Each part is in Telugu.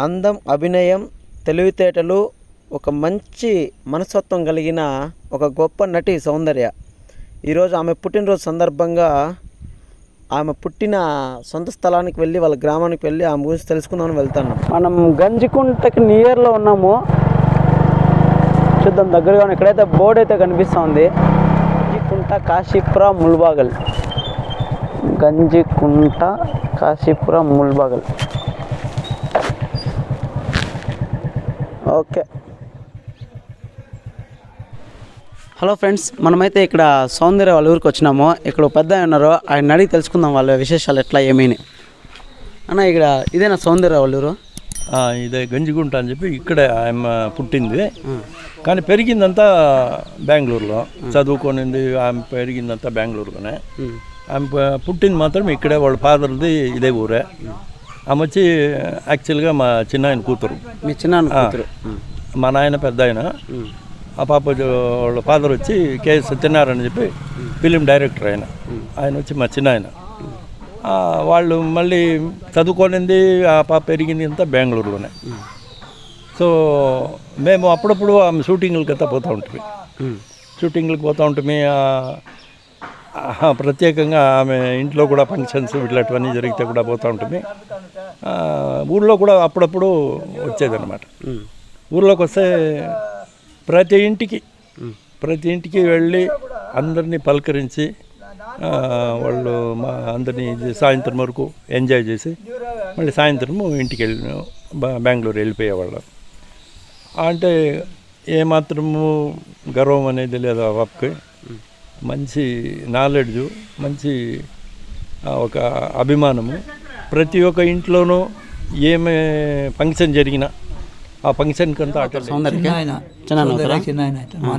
అందం, అభినయం, తెలివితేటలు, ఒక మంచి మనస్తత్వం కలిగిన ఒక గొప్ప నటి సౌందర్య. ఈరోజు ఆమె పుట్టినరోజు సందర్భంగా ఆమె పుట్టిన సొంత స్థలానికి వెళ్ళి వాళ్ళ గ్రామానికి వెళ్ళి ఆమె గురించి తెలుసుకుందామని వెళ్తాను. మనం గంజికుంటకి నియర్లో ఉన్నాము. చూద్దాం దగ్గరగా. ఇక్కడైతే బోర్డు అయితే కనిపిస్తుంది, Ganjikunta Kashipura Mulbagal. Ganjikunta Kashipura Mulbagal. Okay. Hello friends, మనమైతే ఇక్కడ సౌందర్య వాళ్ళ ఊరికి వచ్చినాము. ఇక్కడ పెద్ద ఉన్నారు, ఆయన అడిగి తెలుసుకుందాం వాళ్ళ విశేషాలు ఎట్లా ఏమీని. అన్న, ఇక్కడ ఇదేనా సౌందర్య వాళ్ళ ఊరు? ఇదే గంజిగుంట అని చెప్పి ఇక్కడే ఆమె పుట్టింది, కానీ పెరిగిందంతా బెంగళూరులో. చదువుకొనింది ఆమె, పెరిగిందంతా బెంగళూరులోనే. ఆమె పుట్టింది మాత్రం ఇక్కడే, వాళ్ళ ఫాదర్ది ఇదే ఊరే. ఆమె వచ్చి యాక్చువల్గా మా చిన్నాయన కూతురు. మీ చిన్నాయన కూతురు? మా నాయన పెద్ద ఆయన. ఆ పాప వాళ్ళ ఫాదర్ వచ్చి కె సత్యనారాయణ అని చెప్పి ఫిలిం డైరెక్టర్. ఆయన వచ్చి మా చిన్నాయన. వాళ్ళు మళ్ళీ చదువుకోనింది, ఆ పాప పెరిగింది అంతా బెంగళూరులోనే. సో మేము అప్పుడప్పుడు ఆమె షూటింగ్లకి అంతా పోతూ ఉంటుంది. షూటింగ్లకు పోతూ ఉంటుంది. ప్రత్యేకంగా ఆమె ఇంట్లో కూడా ఫంక్షన్స్ ఇట్లాంటివన్నీ జరిగితే కూడా పోతూ ఉంటుంది. ఊళ్ళో కూడా అప్పుడప్పుడు వచ్చేదన్నమాట. ఊళ్ళోకి వస్తే ప్రతి ఇంటికి వెళ్ళి అందరినీ పలకరించి వాళ్ళు మా అందరినీ సాయంత్రం వరకు ఎంజాయ్ చేసి మళ్ళీ సాయంత్రము ఇంటికి బెంగళూరు వెళ్ళిపోయేవాళ్ళం. అంటే ఏమాత్రము గర్వం అనేది లేదు ఆ పాపకి. మంచి నాలెడ్జు, మంచి ఒక అభిమానము. ప్రతి ఒక్క ఇంట్లోనూ ఏమే ఫంక్షన్ జరిగినా ఆ ఫంక్షన్కి అంతా చిన్న మా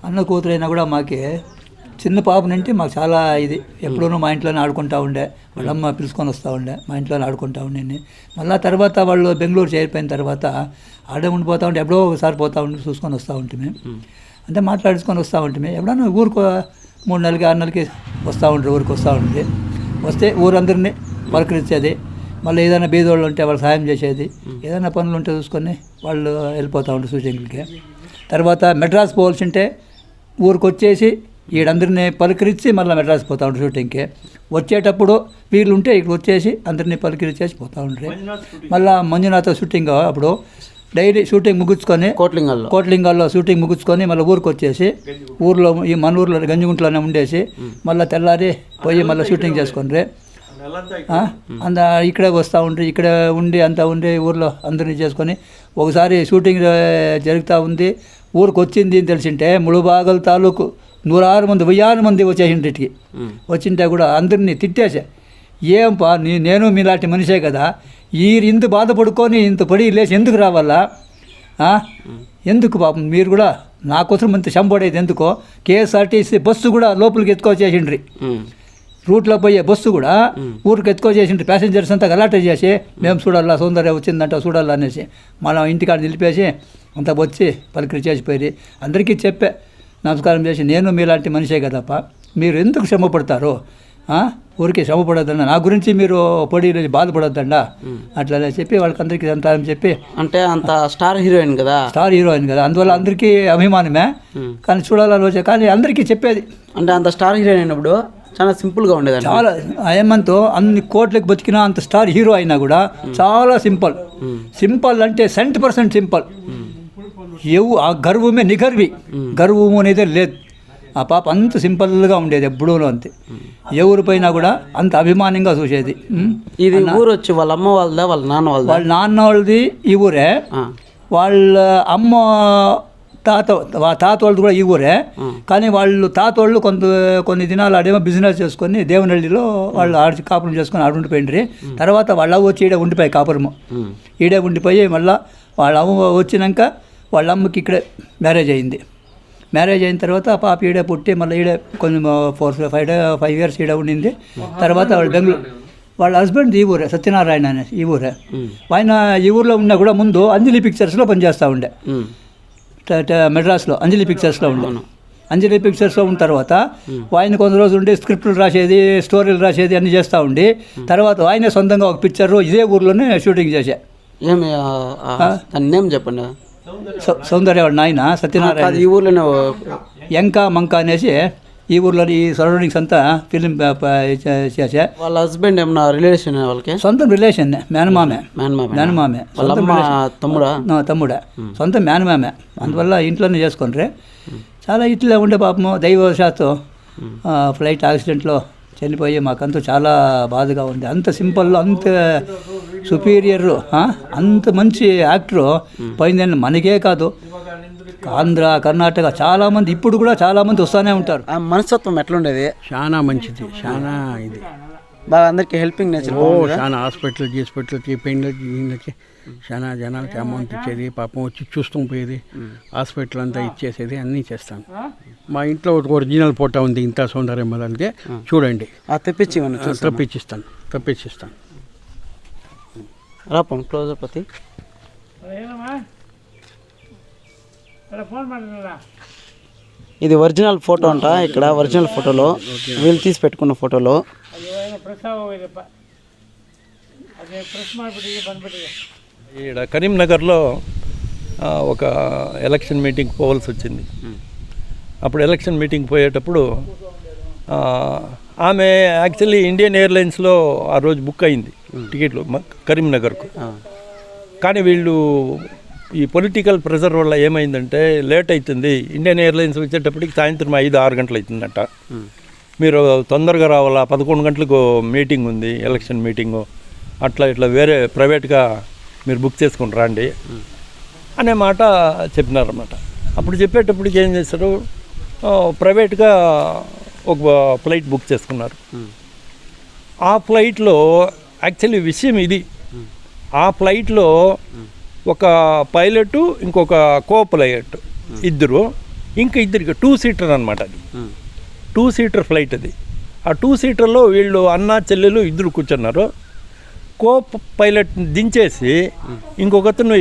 అన్న కూతురైనా కూడా మాకే చిన్న పాపనంటే మాకు చాలా ఇది. ఎప్పుడూ మా ఇంట్లోనే ఆడుకుంటూ ఉండే, వాళ్ళమ్మ పిలుచుకొని వస్తూ ఉండే, మా ఇంట్లోనే ఆడుకుంటూ ఉండే. మళ్ళీ తర్వాత వాళ్ళు బెంగళూరు చేరిపోయిన తర్వాత ఆడే ఉండిపోతూ ఉంటే ఎప్పుడో ఒకసారి పోతూ ఉండి చూసుకొని వస్తూ ఉంటుంది. అంటే మాట్లాడుకొని వస్తూ ఉంటుంది. ఎప్పుడన్నా ఊరికి 3 నెలలకి 6 నెలలకి వస్తూ ఉంటారు. ఊరికి వస్తూ ఉంటుంది. వస్తే ఊరందరినీ పలకరించేది. మళ్ళీ ఏదైనా బీదోళ్ళు ఉంటే వాళ్ళు సాయం చేసేది. ఏదైనా పనులు ఉంటే చూసుకొని వాళ్ళు వెళ్ళిపోతూ ఉంటారు షూటింగ్లకి. తర్వాత మెడ్రాస్ పోవాల్సి ఉంటే ఊరికి వచ్చేసి ఈడందరినీ పలకరించి మళ్ళీ మెడ్రాస్ పోతూ ఉంటారు షూటింగ్కి. వచ్చేటప్పుడు వీళ్ళు ఉంటే ఇక్కడ వచ్చేసి అందరినీ పలకరించేసి పోతూ ఉంటారు. మళ్ళీ మంజునాథ షూటింగ్ అప్పుడు డైలీ షూటింగ్ ముగించుకొని కోట్లింగాల్లో షూటింగ్ ముగించుకొని మళ్ళీ ఊరికి వచ్చేసి ఊర్లో మన ఊర్లో గంజిగుంటలోనే ఉండేసి మళ్ళీ తెల్లారి పోయి మళ్ళీ షూటింగ్ చేసుకొని ఇక్కడే వస్తూ ఉండి ఇక్కడే ఉండి అంతా ఉండి ఊర్లో అందరినీ చేసుకొని ఒకసారి షూటింగ్ జరుగుతూ ఉంది. ఊరికి వచ్చింది అని తెలిసింటే ముಳುబాగల్ తాలూకు 106 మంది 1000 మంది వచ్చేసిండ్రు. ఇటుకి వచ్చింటే కూడా అందరినీ తిట్టేసా. ఏం పా, నేను మీలాంటి మనిషే కదా, ఇంత బాధపడుకొని ఇంత పడి లేచి ఎందుకు రావాలా? ఎందుకు పాపం మీరు కూడా నా కోసం ఇంత చంపడేది ఎందుకో? కేఎస్ఆర్టీసీ బస్సు కూడా లోపలికి ఎత్తుకొచ్చేసిండ్రి. రూట్లో పోయే బస్సు కూడా ఊరికి ఎత్తుకొచ్చేసిండ్రి. ప్యాసింజర్స్ అంతా గలాట చేసి మేము చూడాలా, సౌందర్య వచ్చిందంట చూడాలా అనేసి మనం ఇంటికాడ నిలిపేసి అంతా వచ్చి పలికిరి చేసిపోయి అందరికీ చెప్పే నమస్కారం చేసి, నేను మీలాంటి మనిషే కదప్ప, మీరు ఎందుకు శ్రమ పడతారు? ఊరికి శ్రమ పడొద్దండి, నా గురించి మీరు పొడి బాధపడొద్దండా అట్లా చెప్పి వాళ్ళకి అందరికీ సంతానం చెప్పి. అంటే అంత స్టార్ హీరోయిన్ కదా, అందువల్ల అందరికీ అభిమానమే. కానీ చూడాలని వచ్చే కానీ అందరికీ చెప్పేది. అంటే అంత స్టార్ హీరోయిన్ అయినప్పుడు చాలా సింపుల్గా ఉండేది. చాలా ఏమంతో అన్ని కోట్లకు బతికినా అంత స్టార్ హీరో అయినా కూడా చాలా సింపుల్ అంటే 100% సింపుల్. ఆ గర్వమే నిగర్వి, గర్వము అనేది లేదు. ఆ పాప అంత సింపుల్గా ఉండేది ఎప్పుడూ. అంతే ఎవరిపైనా కూడా అంత అభిమానంగా చూసేది. ఇది ఊరు వచ్చి వాళ్ళ అమ్మ వాళ్ళదా వాళ్ళ నాన్న వాళ్ళది ఈ ఊరే. వాళ్ళ అమ్మ తాత వాళ్ళది కూడా ఈ ఊరే. కానీ వాళ్ళు తాతోళ్ళు కొన్ని దినాలు ఆడేమో బిజినెస్ చేసుకొని దేవనహళ్ళిలో వాళ్ళు ఆడి కాపురం చేసుకొని ఆడ ఉండిపోయిండ్రి. తర్వాత వాళ్ళ అవ్వ వచ్చి ఈడే ఉండిపోయి కాపురము ఈడే ఉండిపోయి మళ్ళీ వాళ్ళ అమ్మ వచ్చినాక వాళ్ళ అమ్మకి ఇక్కడే మ్యారేజ్ అయింది. మ్యారేజ్ అయిన తర్వాత ఆ పాప ఈడే పుట్టి మళ్ళీ ఈడే కొంచెం 4-5 ఇయర్స్ ఈడే ఉండింది. తర్వాత వాళ్ళు బెంగళూరు, వాళ్ళ హస్బెండ్ ఈ ఊరే, సత్యనారాయణ అనే ఈ ఊరే. ఆయన ఈ ఊర్లో ఉన్నా కూడా ముందు అంజలి పిక్చర్స్లో పనిచేస్తూ ఉండే, మెడ్రాస్లో అంజలి పిక్చర్స్లో ఉండే. అంజలి పిక్చర్స్లో ఉన్న తర్వాత ఆయన కొంత రోజులు ఉండి స్క్రిప్ట్లు రాసేది, స్టోరీలు రాసేది అన్నీ చేస్తూ ఉండి తర్వాత ఆయనే సొంతంగా ఒక పిక్చరు ఇదే ఊర్లోనే షూటింగ్ చేశా. ఏమి దాని నేమ్ చెప్పండి. సౌందర్య వాళ్ళ నాయన సత్యనారాయణ ఈ ఊర్లోనే ఎంకా మంక అనేసి ఈ ఊర్లో ఈ సరౌండింగ్స్ అంతా ఫిలిం చేసా. వాళ్ళ హస్బెండ్ ఏమన్నా రిలేషన్ వాళ్ళకి? సొంత రిలేషన్, మేనమామే. తమ్ముడా, సొంత మేనమామే. అందువల్ల ఇంట్లోనే చేసుకుంటారు. చాలా ఇట్లా ఉండే పాపము దైవవశాత్తు ఫ్లైట్ యాక్సిడెంట్లో చనిపోయి మాకంతా చాలా బాధగా ఉంది. అంత సింపుల్, అంత సుపీరియర్, అంత మంచి యాక్టరు పోయిందని మనకే కాదు, ఆంధ్ర, కర్ణాటక చాలామంది ఇప్పుడు కూడా చాలామంది వస్తూనే ఉంటారు. ఆ మనస్తత్వం ఎట్లుండేది? చాలా మంచిది, చాలా ఇది బాగా అందరికి హెల్పింగ్ నేచర్. చాలా హాస్పిటల్కి పెయిన్లకి చాలా జనాలకి అమౌంట్ ఇచ్చేది, పాపం వచ్చి చూస్తూ పోయేది, హాస్పిటల్ అంతా ఇచ్చేసేది, అన్నీ చేస్తాను. మా ఇంట్లో ఒక ఒరిజినల్ ఫోటో ఉంది ఇంత సౌందర్య మొదలకి, చూడండి. తెప్పించిస్తాను. రాపం క్లోజర్ పతి. ఇది ఒరిజినల్ ఫోటో అంట. ఇక్కడ ఒరిజినల్ ఫోటోలో వీళ్ళు తీసి పెట్టుకున్న ఫోటోలో ఈడ కరీంనగర్లో ఒక ఎలక్షన్ మీటింగ్ పోవాల్సి వచ్చింది. అప్పుడు ఎలక్షన్ మీటింగ్ పోయేటప్పుడు ఆమె యాక్చువల్లీ ఇండియన్ ఎయిర్లైన్స్లో ఆ రోజు బుక్ అయింది టికెట్లు కరీంనగర్కు. కానీ వీళ్ళు ఈ పొలిటికల్ ప్రెషర్ వల్ల ఏమైందంటే లేట్ అవుతుంది, ఇండియన్ ఎయిర్లైన్స్ వచ్చేటప్పటికి సాయంత్రం 5-6 గంటలు అవుతుందంట. మీరు తొందరగా రావాలా, 11 గంటలకు మీటింగ్ ఉంది, ఎలక్షన్ మీటింగు, అట్లా ఇట్లా వేరే ప్రైవేట్గా మీరు బుక్ చేసుకుని రండి అనే మాట చెప్పినారన్నమాట. అప్పుడు చెప్పేటప్పటికి ఏం చేశారు, ప్రైవేట్గా ఒక ఫ్లైట్ బుక్ చేసుకున్నారు. ఆ ఫ్లైట్లో యాక్చువల్లీ విషయం ఇది, ఆ ఫ్లైట్లో ఒక పైలట్, ఇంకొక కో పైలట్, ఇద్దరికి 2 సీటర్ అనమాట. అది 2 సీటర్ ఫ్లైట్. అది ఆ 2 సీటర్లో వీళ్ళు అన్న చెల్లెలు ఇద్దరు కూర్చున్నారు. కో పైలట్ దించేసి ఇంకొకతను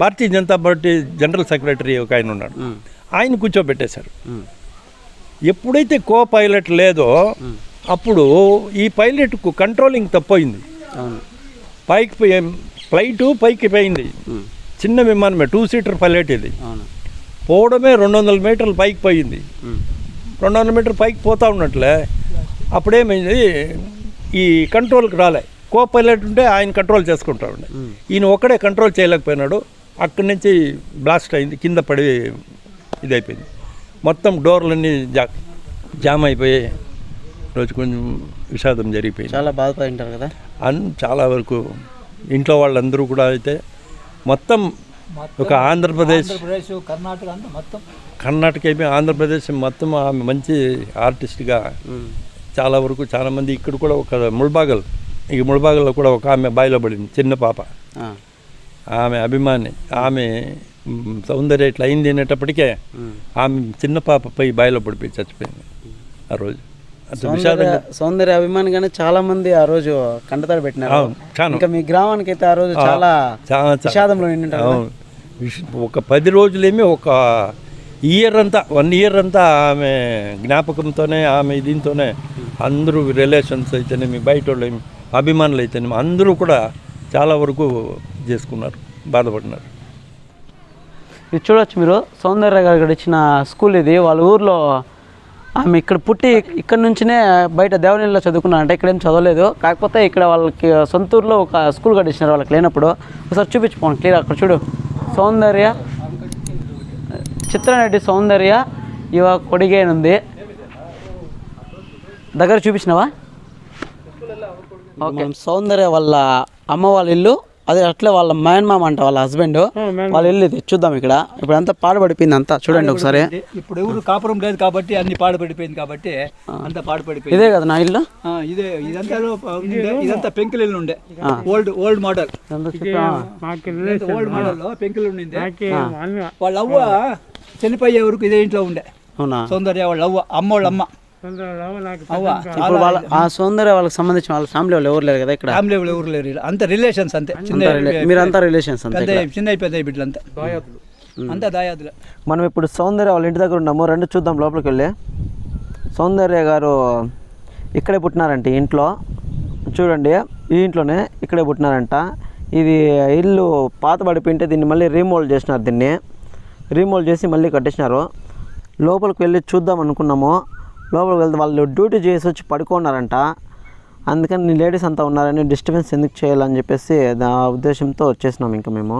Bharatiya Janata party general secretary ఒక ఆయన ఉన్నాడు, ఆయన కూర్చోబెట్టేశారు. ఎప్పుడైతే కో పైలట్ లేదో అప్పుడు ఈ పైలట్కు కంట్రోలింగ్ తప్పోయింది. ఫ్లైట్ పైకి పోయింది, చిన్న విమానమే, 2 సీటర్ పైలట్. ఇది పోవడమే 200 మీటర్లు పైకి పోయింది. 200 మీటర్లు పైకి పోతా ఉన్నట్లే అప్పుడేమైంది, ఈ కంట్రోల్కి రాలే. కో పైలట్ ఉంటే ఆయన కంట్రోల్ చేసుకుంటా ఉండే, ఈయన ఒక్కడే కంట్రోల్ చేయలేకపోయినాడు. అక్కడి నుంచి బ్లాస్ట్ అయింది, కింద పడి ఇదైపోయింది. మొత్తం డోర్లన్నీ జామ్ అయిపోయి రోజు కొంచెం విషాదం జరిగిపోయింది. చాలా బాధపడింటారు కదా. చాలా వరకు ఇంట్లో వాళ్ళందరూ కూడా అయితే మొత్తం ఒక ఆంధ్రప్రదేశ్, కర్ణాటక అయిపోయి ఆంధ్రప్రదేశ్ మొత్తం ఆమె మంచి ఆర్టిస్ట్గా చాలా వరకు చాలామంది. ఇక్కడ కూడా ఒక ముళబాగల్లో కూడా ఒక ఆమె బాయిలో పడింది, చిన్న పాప, ఆమె అభిమాని. ఆమె సౌందర్య ఇట్లా అయింది అనేటప్పటికే ఆమె చిన్న పాప పై బాయిలో పడిపోయి చచ్చిపోయింది ఆ రోజు. సౌందర్య అభిమానిగానే చాలా మంది ఆ రోజు కంటతడి పెట్టినారు. ఇంకా మీ గ్రామానికి అయితే ఆ రోజు చాలా విషాదంలో ఒక 10 రోజులేమి, ఒక ఇయర్ అంతా, 1 ఇయర్ అంతా ఆమె జ్ఞాపకంతోనే, ఆమె దీంతోనే అందరూ రిలేషన్స్ అయితేనేమి, బయట వాళ్ళు అభిమానులు అయితేనేమి అందరూ కూడా చాలా వరకు చేసుకున్నారు, బాధపడినారు. ఇది చూడవచ్చు మీరు, సౌందర్య గారు ఇచ్చిన స్కూల్ ఇది. వాళ్ళ ఊర్లో ఆమె ఇక్కడ పుట్టి ఇక్కడ నుంచినే బయట దేవనీళ్ళలో చదువుకున్నారంటే, ఇక్కడేం చదవలేదు. కాకపోతే ఇక్కడ వాళ్ళకి సొంత ఊర్లో ఒక స్కూల్ కట్టించినారు వాళ్ళకి లేనప్పుడు. ఒకసారి చూపించుకోండి క్లియర్. అక్కడ చూడు, సౌందర్య, చిత్రనటి సౌందర్య ఇవ కొడిగేనుంది. దగ్గర చూపించినావా? ఓకే. సౌందర్య వాళ్ళ అమ్మ వాళ్ళ ఇల్లు అది, అట్లే వాళ్ళ మేనమామ అంట, వాళ్ళ హస్బెండ్ వాళ్ళ ఇల్లు ఇది. చూద్దాం ఇక్కడ. ఇప్పుడు అంతా పాడుపడిపోయింది అంతా, చూడండి ఒకసారి. ఇప్పుడు ఎవరు కాపురం లేదు కాబట్టి అన్ని పాడుపడిపోయింది కాబట్టి అంతా పాడుపడిపోయింది. ఇదే కదా నా ఇల్లు? ఇదే. ఇదంతా పెంకుల ఇల్లు ఉండే, ఓల్డ్ మోడల్. ఓల్డ్ మోడల్ లో పెంకులు ఉండింది. వాళ్ళ అవ్వ చనిపోయే వరకు ఇదే ఇంట్లో ఉండే. అవునా? సౌందర్య వాళ్ళ అవ్వ, అమ్మ వాళ్ళ అమ్మ. ఆ సౌందర్య వాళ్ళకి సంబంధించిన వాళ్ళ ఫ్యామిలీ వాళ్ళు ఎవరు లేరు కదా ఇక్కడ? ఫ్యామిలీ వాళ్ళు ఎవరు లేరు, అంత రిలేషన్స్ అంతే. మీరంతా రిలేషన్స్ అంతే, చిన్న పెద్ద బిడ్డలు అంతా దాయాదులు. మనం ఇప్పుడు సౌందర్య వాళ్ళ ఇంటి దగ్గర ఉన్నాము. రండి చూద్దాం లోపలికి వెళ్ళి. సౌందర్య గారు ఇక్కడే పుట్టినారంటే ఇంట్లో. చూడండి, ఈ ఇంట్లోనే ఇక్కడే పుట్టినారంట. ఇది ఇల్లు పాత పడిపోయింటే దీన్ని మళ్ళీ రీమోల్డ్ చేసినారు. దీన్ని రీమోల్డ్ చేసి మళ్ళీ కట్టించినారు. లోపలికి వెళ్ళి చూద్దాం అనుకున్నాము. లోపలికి వెళ్తే వాళ్ళు డ్యూటీ చేసి వచ్చి పడుకున్నారంట. అందుకని లేడీస్ అంతా ఉన్నారని డిస్టర్బెన్స్ ఎందుకు చేయాలని చెప్పేసి ఆ ఉద్దేశంతో వచ్చేసినాం ఇంకా మేము.